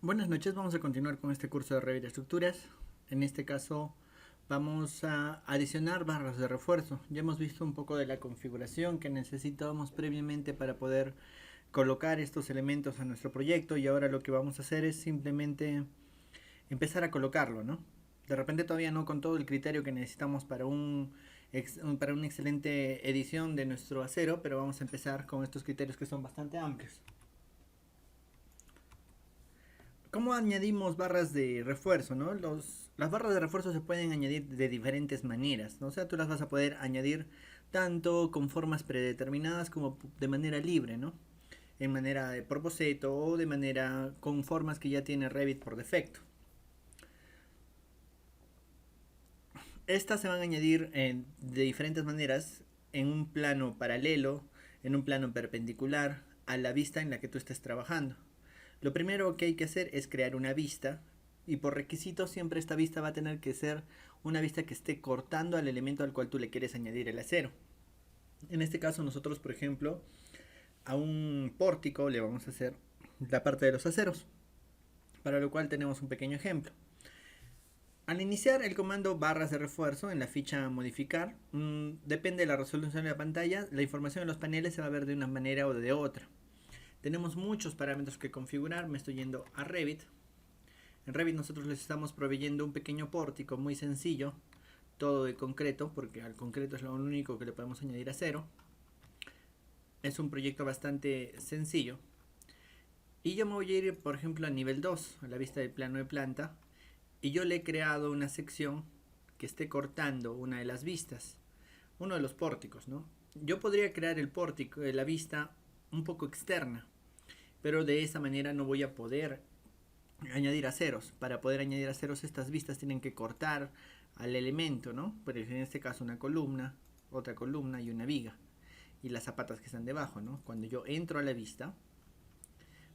Buenas noches, vamos a continuar con este curso de Revit de estructuras. En este caso vamos a adicionar barras de refuerzo. Ya hemos visto un poco de la configuración que necesitábamos previamente para poder colocar estos elementos a nuestro proyecto y ahora lo que vamos a hacer es simplemente empezar a colocarlo, ¿no? De repente todavía no con todo el criterio que necesitamos para una excelente edición de nuestro acero, pero vamos a empezar con estos criterios que son bastante amplios. ¿Cómo añadimos barras de refuerzo? ¿No? Las barras de refuerzo se pueden añadir de diferentes maneras, ¿no? O sea, tú las vas a poder añadir tanto con formas predeterminadas como de manera libre, ¿no? En manera de por boceto o de manera con formas que ya tiene Revit por defecto. Estas se van a añadir de diferentes maneras en un plano paralelo, en un plano perpendicular a la vista en la que tú estés trabajando. Lo primero que hay que hacer es crear una vista y por requisito siempre esta vista va a tener que ser una vista que esté cortando al elemento al cual tú le quieres añadir el acero. En este caso nosotros, por ejemplo, a un pórtico le vamos a hacer la parte de los aceros, para lo cual tenemos un pequeño ejemplo. Al iniciar el comando barras de refuerzo en la ficha modificar, depende de la resolución de la pantalla, la información de los paneles se va a ver de una manera o de otra. Tenemos muchos parámetros que configurar, me estoy yendo a Revit. En Revit nosotros les estamos proveyendo un pequeño pórtico muy sencillo, todo de concreto, porque al concreto es lo único que le podemos añadir acero. Es un proyecto bastante sencillo. Y yo me voy a ir, por ejemplo, a nivel 2, a la vista del plano de planta. Y yo le he creado una sección que esté cortando una de las vistas, uno de los pórticos, ¿no? Yo podría crear el pórtico, la vista un poco externa, pero de esa manera no voy a poder añadir aceros. Para poder añadir aceros, estas vistas tienen que cortar al elemento, ¿no? Pero en este caso una columna, otra columna y una viga. Y las zapatas que están debajo, ¿no? Cuando yo entro a la vista,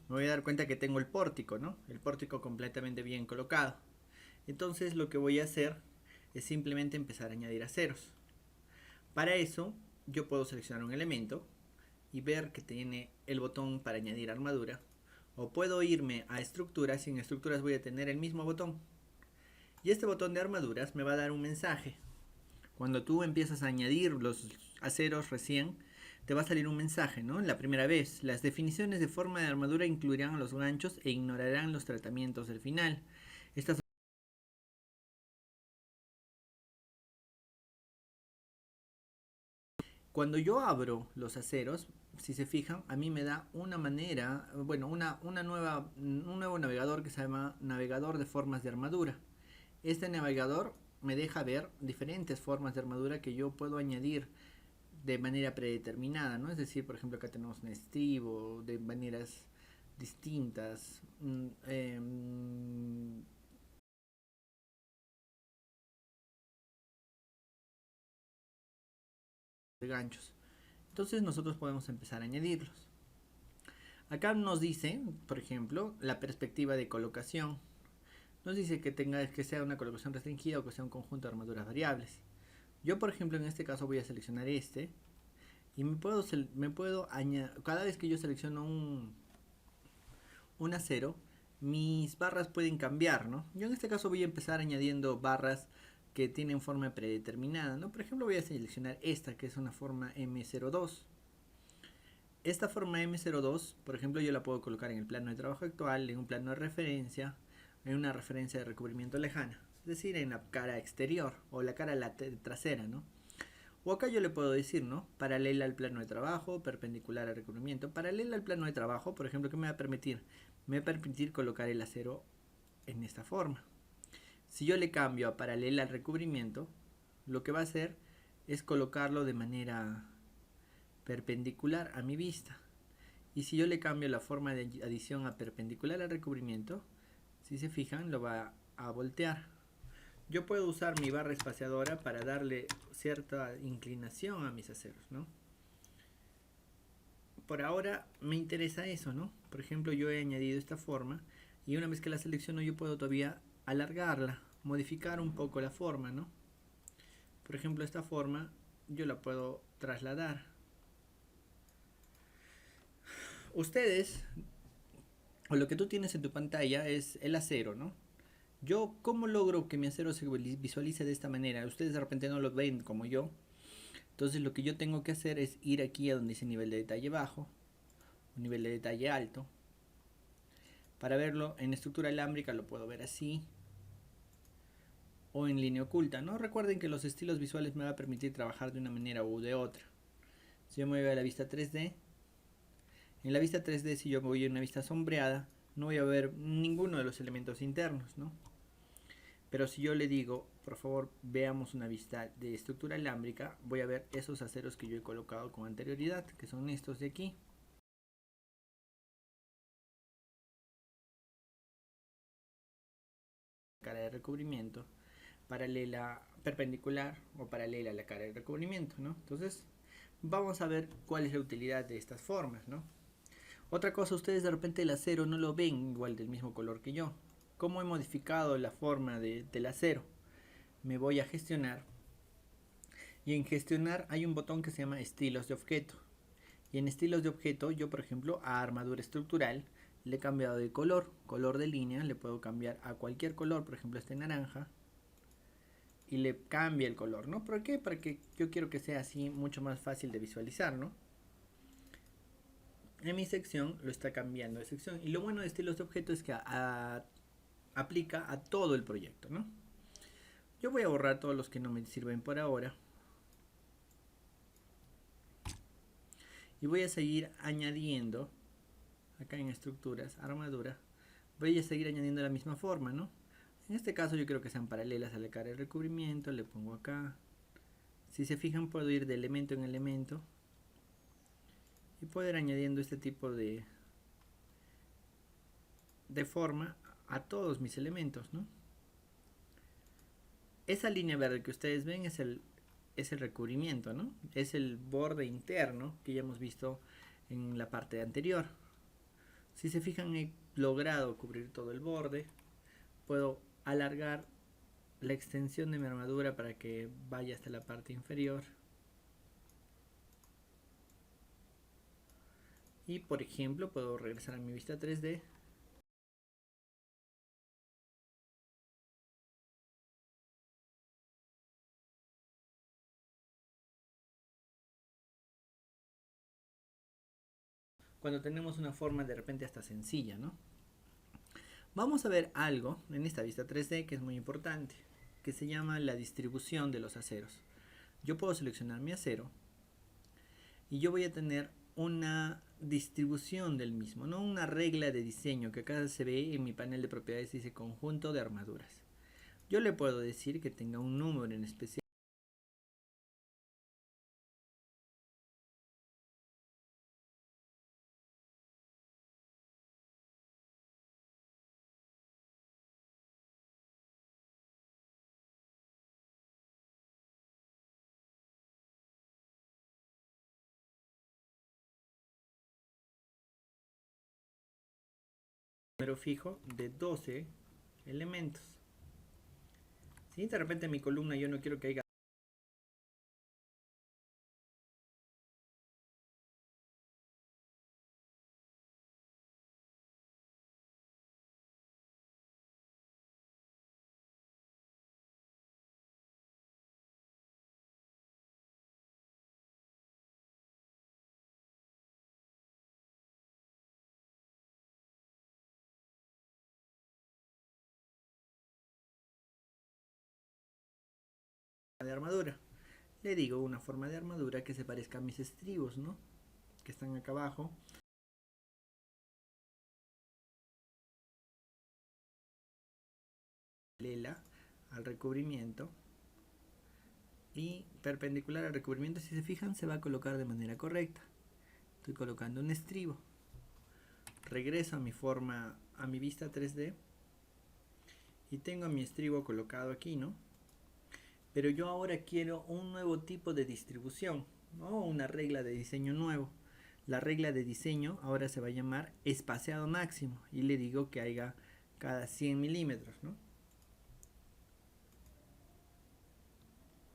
me voy a dar cuenta que tengo el pórtico, ¿no? El pórtico completamente bien colocado. Entonces lo que voy a hacer es simplemente empezar a añadir aceros. Para eso, yo puedo seleccionar un elemento y ver que tiene el botón para añadir armadura. O puedo irme a estructuras y en estructuras voy a tener el mismo botón. Y este botón de armaduras me va a dar un mensaje. Cuando tú empiezas a añadir los aceros recién, te va a salir un mensaje, ¿no? La primera vez, las definiciones de forma de armadura incluirán los ganchos e ignorarán los tratamientos del final. Estas Cuando yo abro los aceros, si se fijan, a mí me da una manera, bueno, un nuevo navegador que se llama navegador de formas de armadura. Este navegador me deja ver diferentes formas de armadura que yo puedo añadir de manera predeterminada, ¿no? Es decir, por ejemplo, acá tenemos un estribo de maneras distintas, de ganchos. Entonces nosotros podemos empezar a añadirlos. Acá nos dice, por ejemplo, la perspectiva de colocación. Nos dice que sea una colocación restringida o que sea un conjunto de armaduras variables. Yo, por ejemplo, en este caso voy a seleccionar este y me puedo añadir, cada vez que yo selecciono un acero, mis barras pueden cambiar, ¿no? Yo en este caso voy a empezar añadiendo barras que tienen forma predeterminada, ¿no? Por ejemplo, voy a seleccionar esta que es una forma M02. Esta forma M02, por ejemplo, yo la puedo colocar en el plano de trabajo actual, en un plano de referencia, en una referencia de recubrimiento lejana, es decir, en la cara exterior o la cara trasera, ¿no? O acá yo le puedo decir, ¿no? Paralela al plano de trabajo, perpendicular al recubrimiento. Paralela al plano de trabajo, por ejemplo, ¿qué me va a permitir? Me va a permitir colocar el acero en esta forma. Si yo le cambio a paralela al recubrimiento, lo que va a hacer es colocarlo de manera perpendicular a mi vista. Y si yo le cambio la forma de adición a perpendicular al recubrimiento, si se fijan, lo va a voltear. Yo puedo usar mi barra espaciadora para darle cierta inclinación a mis aceros, ¿no? Por ahora me interesa eso, ¿no? Por ejemplo, yo he añadido esta forma y una vez que la selecciono yo puedo todavía alargarla, modificar un poco la forma, ¿no? Por ejemplo, esta forma yo la puedo trasladar. Ustedes o lo que tú tienes en tu pantalla es el acero, ¿no? Yo, ¿cómo logro que mi acero se visualice de esta manera? Ustedes de repente no lo ven como yo. Entonces lo que yo tengo que hacer es ir aquí a donde dice nivel de detalle bajo, nivel de detalle alto. Para verlo en estructura alámbrica lo puedo ver así, o en línea oculta, ¿no? Recuerden que los estilos visuales me va a permitir trabajar de una manera u de otra. Si yo me voy a la vista 3D, en la vista 3D si yo voy a una vista sombreada, no voy a ver ninguno de los elementos internos, ¿no? Pero si yo le digo, por favor, veamos una vista de estructura alámbrica, voy a ver esos aceros que yo he colocado con anterioridad, que son estos de aquí. Cara de recubrimiento paralela, perpendicular o paralela a la cara de recubrimiento, ¿no? Entonces, vamos a ver cuál es la utilidad de estas formas, ¿no? Otra cosa, ustedes de repente el acero no lo ven igual del mismo color que yo. ¿Cómo he modificado la forma del acero? Me voy a gestionar y en gestionar hay un botón que se llama estilos de objeto. Y en estilos de objeto yo por ejemplo a armadura estructural le he cambiado de color de línea, le puedo cambiar a cualquier color, por ejemplo este naranja, y le cambia el color, ¿no? ¿Por qué? Para que yo quiero que sea así mucho más fácil de visualizar, ¿no? En mi sección lo está cambiando de sección. Y lo bueno de estilos de objeto es que aplica a todo el proyecto, ¿no? Yo voy a borrar todos los que no me sirven por ahora. Y voy a seguir añadiendo, acá en estructuras, armadura, voy a seguir añadiendo la misma forma, ¿no? En este caso yo quiero que sean paralelas a la cara de recubrimiento, le pongo acá. Si se fijan puedo ir de elemento en elemento y puedo ir añadiendo este tipo de forma a todos mis elementos, ¿no? Esa línea verde que ustedes ven es el recubrimiento, ¿no? Es el borde interno que ya hemos visto en la parte anterior. Si se fijan he logrado cubrir todo el borde. Puedo alargar la extensión de mi armadura para que vaya hasta la parte inferior. Y por ejemplo puedo regresar a mi vista 3D. Cuando tenemos una forma de repente hasta sencilla, ¿no? Vamos a ver algo en esta vista 3D que es muy importante, que se llama la distribución de los aceros. Yo puedo seleccionar mi acero y yo voy a tener una distribución del mismo, no una regla de diseño que acá se ve en mi panel de propiedades, dice conjunto de armaduras. Yo le puedo decir que tenga un número en especial. Número fijo de 12 elementos. Si de repente en mi columna yo no quiero que haya de armadura, le digo una forma de armadura que se parezca a mis estribos, ¿no? Que están acá abajo. Paralela al recubrimiento y perpendicular al recubrimiento, si se fijan se va a colocar de manera correcta. Estoy colocando un estribo, regreso a mi forma, a mi vista 3D y tengo mi estribo colocado aquí, ¿no? Pero yo ahora quiero un nuevo tipo de distribución, ¿no? Una regla de diseño nuevo. La regla de diseño ahora se va a llamar espaciado máximo y le digo que haya cada 100 milímetros, ¿no?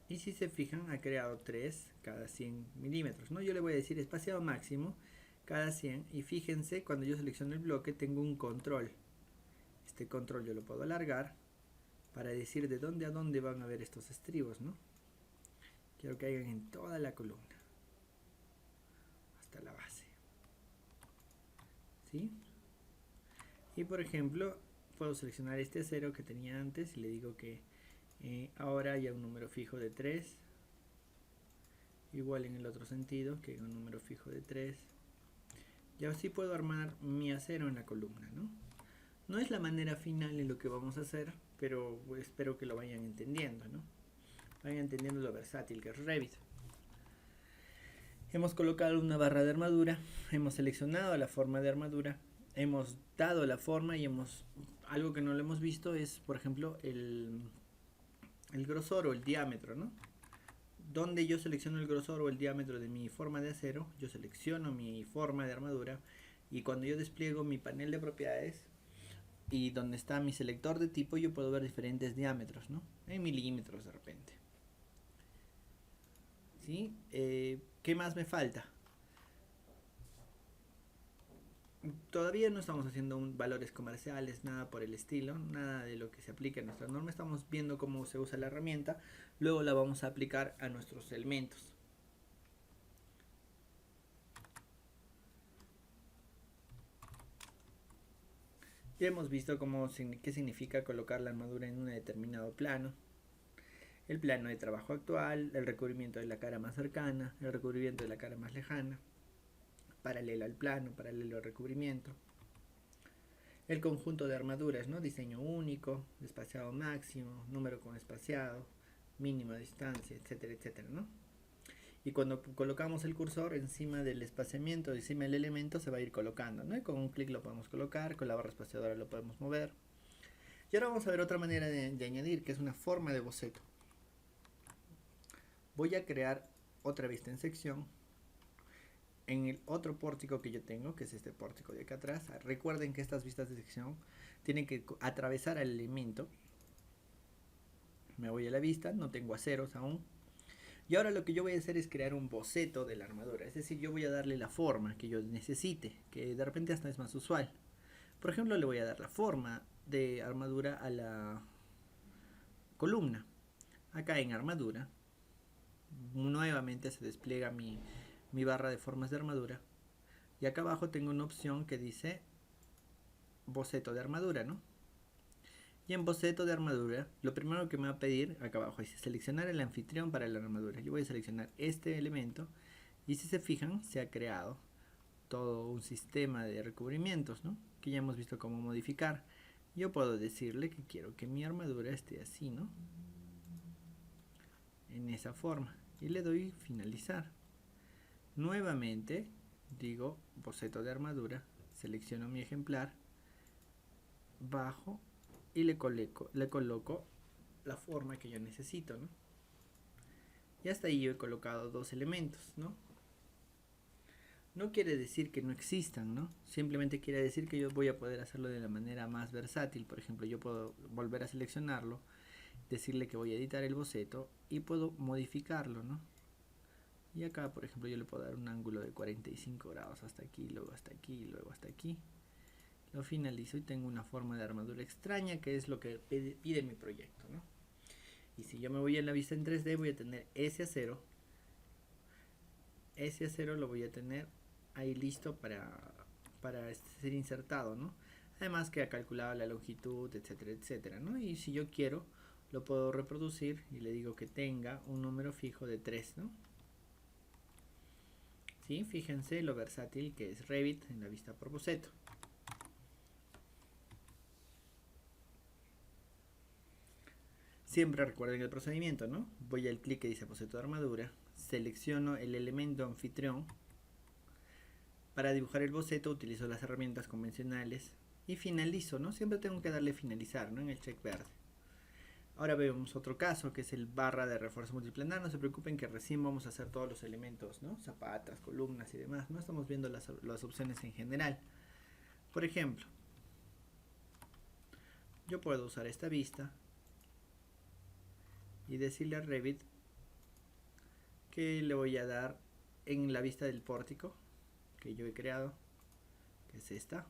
Y si se fijan ha creado 3 cada 100 milímetros, ¿no? Yo le voy a decir espaciado máximo cada 100. Y fíjense, cuando yo selecciono el bloque tengo un control. Este control yo lo puedo alargar para decir de dónde a dónde van a ver estos estribos, ¿no? Quiero que caigan en toda la columna, hasta la base. ¿Sí? Y por ejemplo, puedo seleccionar este acero que tenía antes y le digo que ahora haya un número fijo de 3. Igual en el otro sentido, que un número fijo de 3. Y así puedo armar mi acero en la columna, ¿no? No es la manera final en lo que vamos a hacer, pero espero que lo vayan entendiendo, ¿no? Vayan entendiendo lo versátil que es Revit. Hemos colocado una barra de armadura, hemos seleccionado la forma de armadura, hemos dado la forma y algo que no lo hemos visto es, por ejemplo, el grosor o el diámetro, ¿no? Donde yo selecciono el grosor o el diámetro de mi forma de acero, yo selecciono mi forma de armadura y cuando yo despliego mi panel de propiedades y donde está mi selector de tipo, yo puedo ver diferentes diámetros, ¿no? En milímetros de repente. ¿Sí? ¿Qué más me falta? Todavía no estamos haciendo valores comerciales, nada por el estilo, nada de lo que se aplica en nuestra norma. Estamos viendo cómo se usa la herramienta, luego la vamos a aplicar a nuestros elementos. Ya hemos visto qué significa colocar la armadura en un determinado plano. El plano de trabajo actual, el recubrimiento de la cara más cercana, el recubrimiento de la cara más lejana, paralelo al plano, paralelo al recubrimiento. El conjunto de armaduras, ¿no? Diseño único, espaciado máximo, número con espaciado, mínima distancia, etcétera, etcétera, ¿no? Y cuando colocamos el cursor encima del espaciamiento, encima del elemento, se va a ir colocando, ¿no? Y con un clic lo podemos colocar, con la barra espaciadora lo podemos mover. Y ahora vamos a ver otra manera de añadir, que es una forma de boceto. Voy a crear otra vista en sección en el otro pórtico que yo tengo, que es este pórtico de acá atrás. Recuerden que estas vistas de sección tienen que atravesar al elemento. Me voy a la vista, no tengo aceros aún. Y ahora lo que yo voy a hacer es crear un boceto de la armadura. Es decir, yo voy a darle la forma que yo necesite, que de repente hasta es más usual. Por ejemplo, le voy a dar la forma de armadura a la columna. Acá en armadura, nuevamente se despliega mi barra de formas de armadura. Y acá abajo tengo una opción que dice boceto de armadura, ¿no? Y en boceto de armadura, lo primero que me va a pedir acá abajo es seleccionar el anfitrión para la armadura. Yo voy a seleccionar este elemento y si se fijan, se ha creado todo un sistema de recubrimientos, ¿no? Que ya hemos visto cómo modificar. Yo puedo decirle que quiero que mi armadura esté así, ¿no? En esa forma. Y le doy finalizar. Nuevamente digo boceto de armadura, selecciono mi ejemplar, bajo y le coloco la forma que yo necesito, ¿no? Y hasta ahí yo he colocado dos elementos, ¿no? No quiere decir que no existan, ¿no? Simplemente quiere decir que yo voy a poder hacerlo de la manera más versátil. Por ejemplo, yo puedo volver a seleccionarlo, decirle que voy a editar el boceto y puedo modificarlo, ¿no? Y acá, por ejemplo, yo le puedo dar un ángulo de 45 grados hasta aquí, luego hasta aquí, luego hasta aquí. Lo finalizo y tengo una forma de armadura extraña, que es lo que pide mi proyecto, ¿no? Y si yo me voy a la vista en 3D, voy a tener ese acero. Ese acero lo voy a tener ahí listo para ser insertado, ¿no? Además que ha calculado la longitud, etcétera, etcétera, ¿no? Y si yo quiero, lo puedo reproducir y le digo que tenga un número fijo de 3, ¿no? ¿Sí? Fíjense lo versátil que es Revit en la vista por boceto. Siempre recuerden el procedimiento, ¿no? Voy al clic que dice boceto de armadura, selecciono el elemento anfitrión. Para dibujar el boceto utilizo las herramientas convencionales y finalizo, ¿no? Siempre tengo que darle finalizar, ¿no? En el check verde. Ahora vemos otro caso que es el barra de refuerzo multiplanar. No se preocupen que recién vamos a hacer todos los elementos, ¿no? Zapatas, columnas y demás. No estamos viendo las opciones en general. Por ejemplo, yo puedo usar esta vista y decirle a Revit que le voy a dar en la vista del pórtico, que yo he creado, que es esta.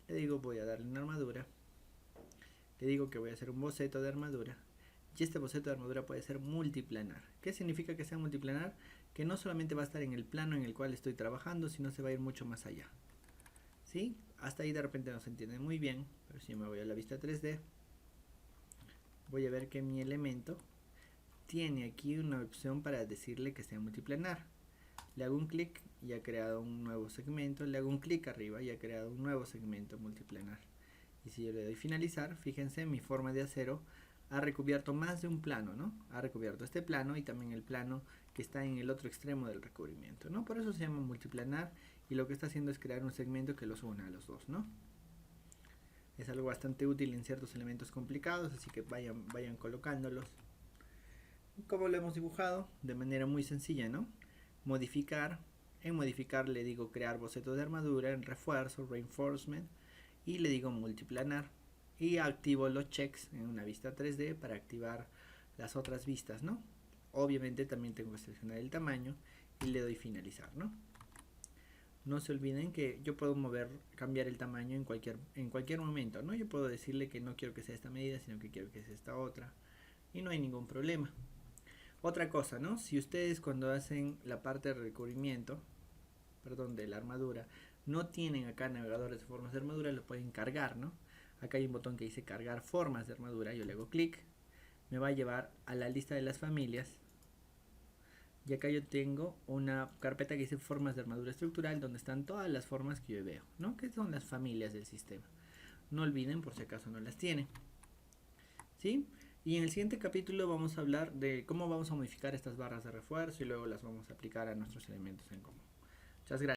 Le digo voy a darle una armadura. Le digo que voy a hacer un boceto de armadura. Y este boceto de armadura puede ser multiplanar. ¿Qué significa que sea multiplanar? Que no solamente va a estar en el plano en el cual estoy trabajando, sino se va a ir mucho más allá. ¿Sí? Hasta ahí de repente no se entiende muy bien, pero si me voy a la vista 3D, voy a ver que mi elemento tiene aquí una opción para decirle que sea multiplanar. Le hago un clic y ha creado un nuevo segmento. Le hago un clic arriba y ha creado un nuevo segmento multiplanar. Y si yo le doy finalizar, fíjense, mi forma de acero ha recubierto más de un plano, ¿no? Ha recubierto este plano y también el plano que está en el otro extremo del recubrimiento, ¿no? Por eso se llama multiplanar y lo que está haciendo es crear un segmento que los una a los dos, ¿no? Es algo bastante útil en ciertos elementos complicados, así que vayan colocándolos. Como lo hemos dibujado, de manera muy sencilla, ¿no? Modificar, en modificar le digo crear boceto de armadura, en refuerzo, reinforcement, y le digo multiplanar. Y activo los checks en una vista 3D para activar las otras vistas, ¿no? Obviamente también tengo que seleccionar el tamaño y le doy finalizar, ¿no? No se olviden que yo puedo cambiar el tamaño en cualquier momento, ¿no? Yo puedo decirle que no quiero que sea esta medida, sino que quiero que sea esta otra. Y no hay ningún problema. Otra cosa, ¿no? Si ustedes cuando hacen la parte de recubrimiento, de la armadura, no tienen acá navegadores de formas de armadura, lo pueden cargar, ¿no? Acá hay un botón que dice cargar formas de armadura, yo le hago clic, me va a llevar a la lista de las familias. Y acá yo tengo una carpeta que dice formas de armadura estructural, donde están todas las formas que yo veo, ¿no? Que son las familias del sistema. No olviden por si acaso no las tienen. ¿Sí? Y en el siguiente capítulo vamos a hablar de cómo vamos a modificar estas barras de refuerzo y luego las vamos a aplicar a nuestros elementos en común. Muchas gracias.